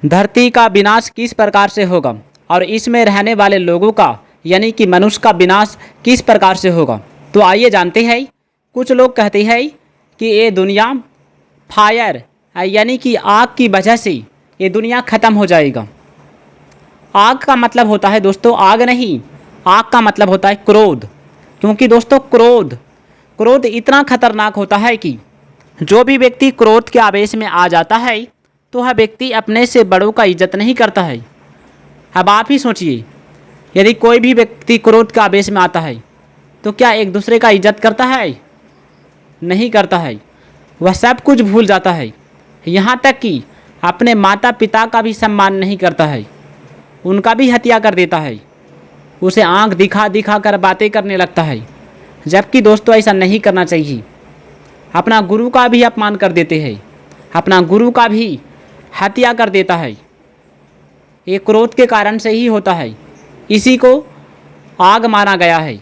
धरती का विनाश किस प्रकार से होगा और इसमें रहने वाले लोगों का यानी कि मनुष्य का विनाश किस प्रकार से होगा। तो आइए जानते हैं। कुछ लोग कहते हैं कि ये दुनिया फायर यानी कि आग की वजह से ये दुनिया ख़त्म हो जाएगा। आग का मतलब होता है दोस्तों आग नहीं, आग का मतलब होता है क्रोध। क्योंकि दोस्तों क्रोध इतना खतरनाक होता है कि जो भी व्यक्ति क्रोध के आवेश में आ जाता है तो वह व्यक्ति अपने से बड़ों का इज्जत नहीं करता है। अब आप ही सोचिए, यदि कोई भी व्यक्ति क्रोध के आवेश में आता है तो क्या एक दूसरे का इज्जत करता है? नहीं करता है। वह सब कुछ भूल जाता है, यहाँ तक कि अपने माता पिता का भी सम्मान नहीं करता है, उनका भी हत्या कर देता है, उसे आंख दिखा दिखा कर बातें करने लगता है। जबकि दोस्तों ऐसा नहीं करना चाहिए। अपना गुरु का भी अपमान कर देते हैं, अपना गुरु का भी हत्या कर देता है। ये क्रोध के कारण से ही होता है। इसी को आग माना गया है,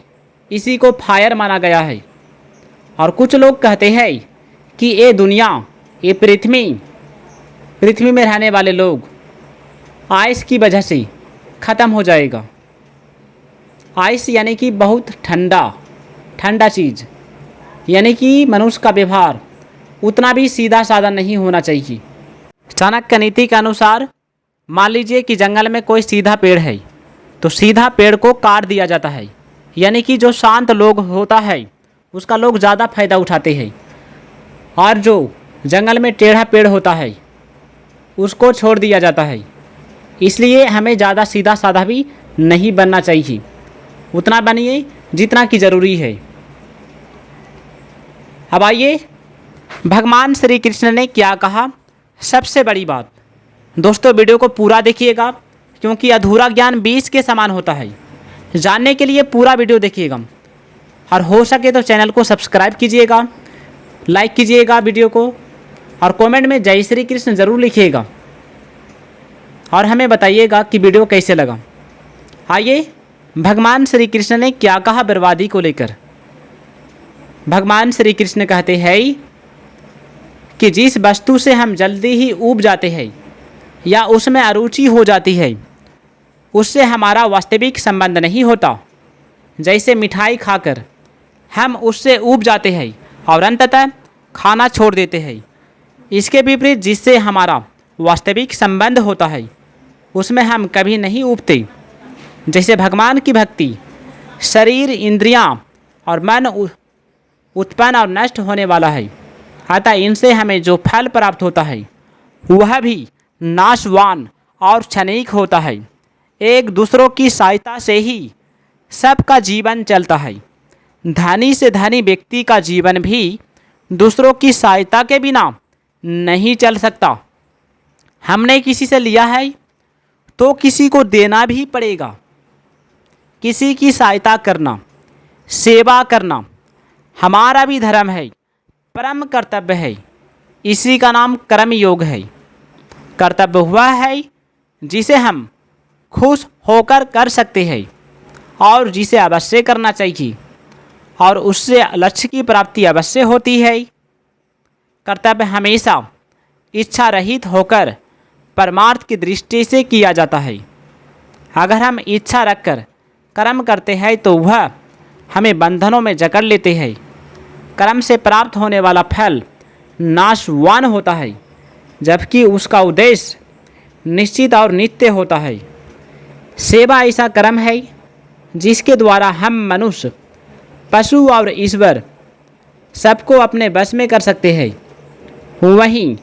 इसी को फायर माना गया है। और कुछ लोग कहते हैं कि ये दुनिया, ये पृथ्वी में रहने वाले लोग आइस की वजह से ख़त्म हो जाएगा। आइस यानी कि बहुत ठंडा चीज़, यानी कि मनुष्य का व्यवहार उतना भी सीधा साधा नहीं होना चाहिए। चाणक्य नीति के अनुसार मान लीजिए कि जंगल में कोई सीधा पेड़ है तो सीधा पेड़ को काट दिया जाता है, यानी कि जो शांत लोग होता है उसका लोग ज़्यादा फायदा उठाते हैं, और जो जंगल में टेढ़ा पेड़ होता है उसको छोड़ दिया जाता है। इसलिए हमें ज़्यादा सीधा साधा भी नहीं बनना चाहिए, उतना बनिए जितना कि ज़रूरी है। अब आइए भगवान श्री कृष्ण ने क्या कहा। सबसे बड़ी बात दोस्तों, वीडियो को पूरा देखिएगा क्योंकि अधूरा ज्ञान 20 के समान होता है। जानने के लिए पूरा वीडियो देखिएगा और हो सके तो चैनल को सब्सक्राइब कीजिएगा, लाइक कीजिएगा वीडियो को, और कमेंट में जय श्री कृष्ण ज़रूर लिखिएगा और हमें बताइएगा कि वीडियो कैसे लगा। आइए भगवान श्री कृष्ण ने क्या कहा बर्बादी को लेकर। भगवान श्री कृष्ण कहते हैं कि जिस वस्तु से हम जल्दी ही ऊब जाते हैं या उसमें अरुचि हो जाती है उससे हमारा वास्तविक संबंध नहीं होता। जैसे मिठाई खाकर हम उससे ऊब जाते हैं और अंततः खाना छोड़ देते हैं, इसके विपरीत जिससे हमारा वास्तविक संबंध होता है उसमें हम कभी नहीं ऊबते। जैसे भगवान की भक्ति शरीर, इंद्रियां और मन उत्पन्न और नष्ट होने वाला है, अतः इनसे हमें जो फल प्राप्त होता है वह भी नाशवान और क्षणिक होता है। एक दूसरों की सहायता से ही सबका जीवन चलता है। धनी से धनी व्यक्ति का जीवन भी दूसरों की सहायता के बिना नहीं चल सकता। हमने किसी से लिया है तो किसी को देना भी पड़ेगा। किसी की सहायता करना, सेवा करना हमारा भी धर्म है, परम कर्तव्य है। इसी का नाम कर्म योग है। कर्तव्य हुआ है जिसे हम खुश होकर कर सकते हैं और जिसे अवश्य करना चाहिए और उससे लक्ष्य की प्राप्ति अवश्य होती है। कर्तव्य हमेशा इच्छा रहित होकर परमार्थ की दृष्टि से किया जाता है। अगर हम इच्छा रखकर कर्म करते हैं तो वह हमें बंधनों में जकड़ लेते हैं। कर्म से प्राप्त होने वाला फल नाशवान होता है, जबकि उसका उद्देश्य निश्चित और नित्य होता है। सेवा ऐसा कर्म है जिसके द्वारा हम मनुष्य, पशु और ईश्वर सबको अपने बस में कर सकते हैं। वहीं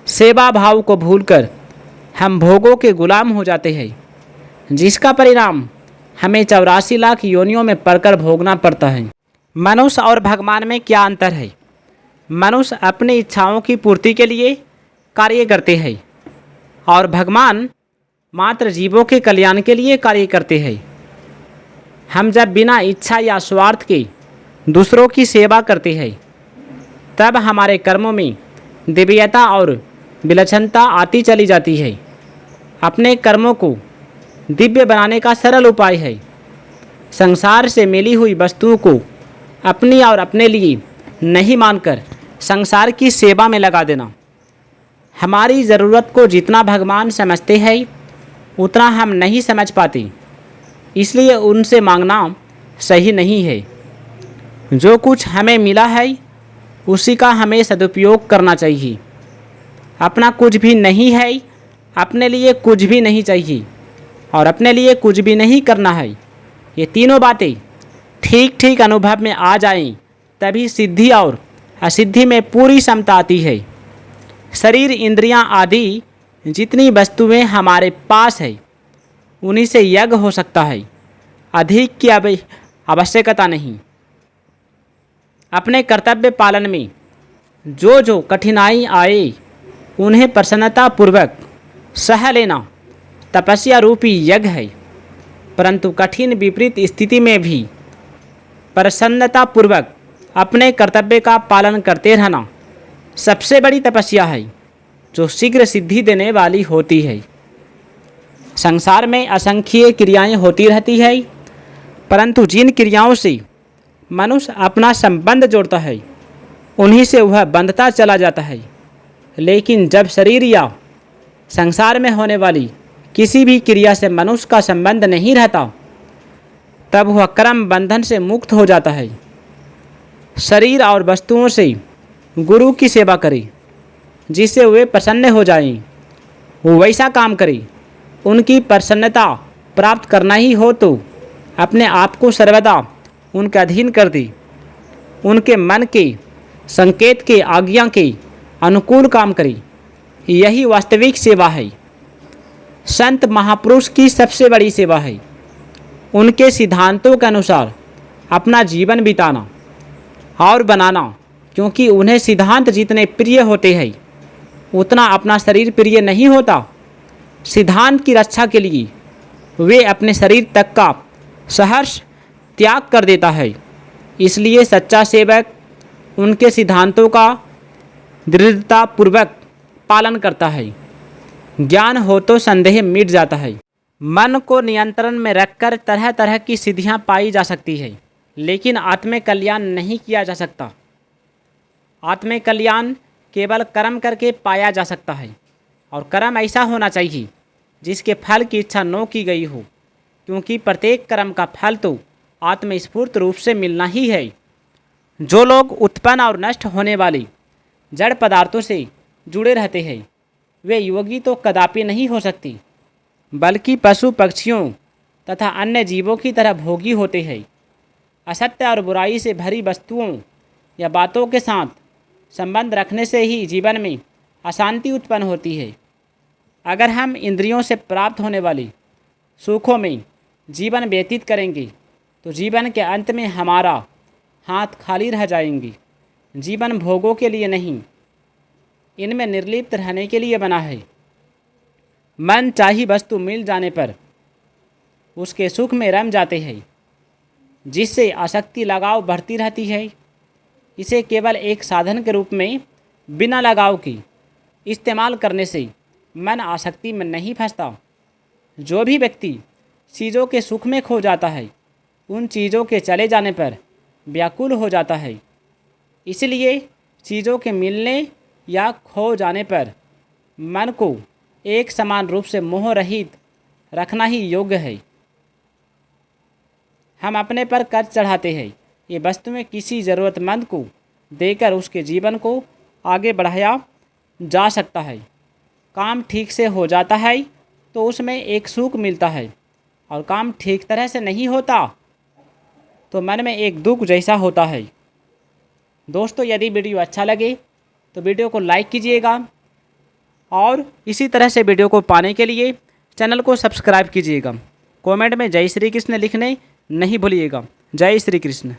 सेवा भाव को भूलकर हम भोगों के गुलाम हो जाते हैं, जिसका परिणाम हमें 84 लाख योनियों में पड़कर भोगना पड़ता है। मनुष्य और भगवान में क्या अंतर है? मनुष्य अपनी इच्छाओं की पूर्ति के लिए कार्य करते हैं और भगवान मात्र जीवों के कल्याण के लिए कार्य करते हैं। हम जब बिना इच्छा या स्वार्थ के दूसरों की सेवा करते हैं तब हमारे कर्मों में दिव्यता और विलक्षणता आती चली जाती है। अपने कर्मों को दिव्य बनाने का सरल उपाय है संसार से मिली हुई वस्तुओं को अपनी और अपने लिए नहीं मानकर संसार की सेवा में लगा देना। हमारी ज़रूरत को जितना भगवान समझते हैं उतना हम नहीं समझ पाते, इसलिए उनसे मांगना सही नहीं है। जो कुछ हमें मिला है उसी का हमें सदुपयोग करना चाहिए। अपना कुछ भी नहीं है, अपने लिए कुछ भी नहीं चाहिए और अपने लिए कुछ भी नहीं करना है। ये तीनों बातें ठीक ठीक अनुभव में आ जाएं, तभी सिद्धि और असिद्धि में पूरी समता आती है। शरीर, इंद्रियां आदि जितनी वस्तुएं हमारे पास है उन्हीं से यज्ञ हो सकता है, अधिक की आवश्यकता नहीं। अपने कर्तव्य पालन में जो जो कठिनाई आए उन्हें प्रसन्नतापूर्वक सह लेना तपस्या रूपी यज्ञ है, परंतु कठिन विपरीत स्थिति में भी प्रसन्नतापूर्वक अपने कर्तव्य का पालन करते रहना सबसे बड़ी तपस्या है, जो शीघ्र सिद्धि देने वाली होती है। संसार में असंख्य क्रियाएं होती रहती है, परंतु जिन क्रियाओं से मनुष्य अपना संबंध जोड़ता है उन्हीं से वह बंधता चला जाता है। लेकिन जब शरीर या संसार में होने वाली किसी भी क्रिया से मनुष्य का संबंध नहीं रहता, तब वह कर्म बंधन से मुक्त हो जाता है। शरीर और वस्तुओं से गुरु की सेवा करे जिससे वे प्रसन्न हो जाएं, वो वैसा काम करे। उनकी प्रसन्नता प्राप्त करना ही हो तो अपने आप को सर्वदा उनके अधीन कर दे। उनके मन के संकेत के, आज्ञा के अनुकूल काम करे। यही वास्तविक सेवा है। संत महापुरुष की सबसे बड़ी सेवा है उनके सिद्धांतों के अनुसार अपना जीवन बिताना और बनाना, क्योंकि उन्हें सिद्धांत जितने प्रिय होते हैं उतना अपना शरीर प्रिय नहीं होता। सिद्धांत की रक्षा के लिए वे अपने शरीर तक का सहर्ष त्याग कर देता है। इसलिए सच्चा सेवक उनके सिद्धांतों का दृढ़तापूर्वक पालन करता है। ज्ञान हो तो संदेह मिट जाता है। मन को नियंत्रण में रखकर तरह तरह की सिद्धियां पाई जा सकती है, लेकिन आत्म कल्याण नहीं किया जा सकता। आत्म कल्याण केवल कर्म करके पाया जा सकता है, और कर्म ऐसा होना चाहिए जिसके फल की इच्छा न की गई हो, क्योंकि प्रत्येक कर्म का फल तो आत्मस्फूर्त रूप से मिलना ही है। जो लोग उत्पन्न और नष्ट होने वाली जड़ पदार्थों से जुड़े रहते हैं वे योगी तो कदापि नहीं हो सकती, बल्कि पशु पक्षियों तथा अन्य जीवों की तरह भोगी होते हैं। असत्य और बुराई से भरी वस्तुओं या बातों के साथ संबंध रखने से ही जीवन में अशांति उत्पन्न होती है। अगर हम इंद्रियों से प्राप्त होने वाली सुखों में जीवन व्यतीत करेंगे तो जीवन के अंत में हमारा हाथ खाली रह जाएंगे। जीवन भोगों के लिए नहीं, इनमें निर्लिप्त रहने के लिए बना है। मन चाही वस्तु मिल जाने पर उसके सुख में रम जाते हैं, जिससे आसक्ति लगाव बढ़ती रहती है। इसे केवल एक साधन के रूप में बिना लगाव के इस्तेमाल करने से मन आसक्ति में नहीं फंसता। जो भी व्यक्ति चीज़ों के सुख में खो जाता है उन चीज़ों के चले जाने पर व्याकुल हो जाता है। इसलिए चीज़ों के मिलने या खो जाने पर मन को एक समान रूप से मोह रहित रखना ही योग्य है। हम अपने पर कर्ज चढ़ाते हैं, ये वस्तुएं किसी ज़रूरतमंद को देकर उसके जीवन को आगे बढ़ाया जा सकता है। काम ठीक से हो जाता है तो उसमें एक सुख मिलता है, और काम ठीक तरह से नहीं होता तो मन में एक दुख जैसा होता है। दोस्तों, यदि वीडियो अच्छा लगे तो वीडियो को लाइक कीजिएगा, और इसी तरह से वीडियो को पाने के लिए चैनल को सब्सक्राइब कीजिएगा। कमेंट में जय श्री कृष्ण लिखने नहीं भूलिएगा। जय श्री कृष्ण।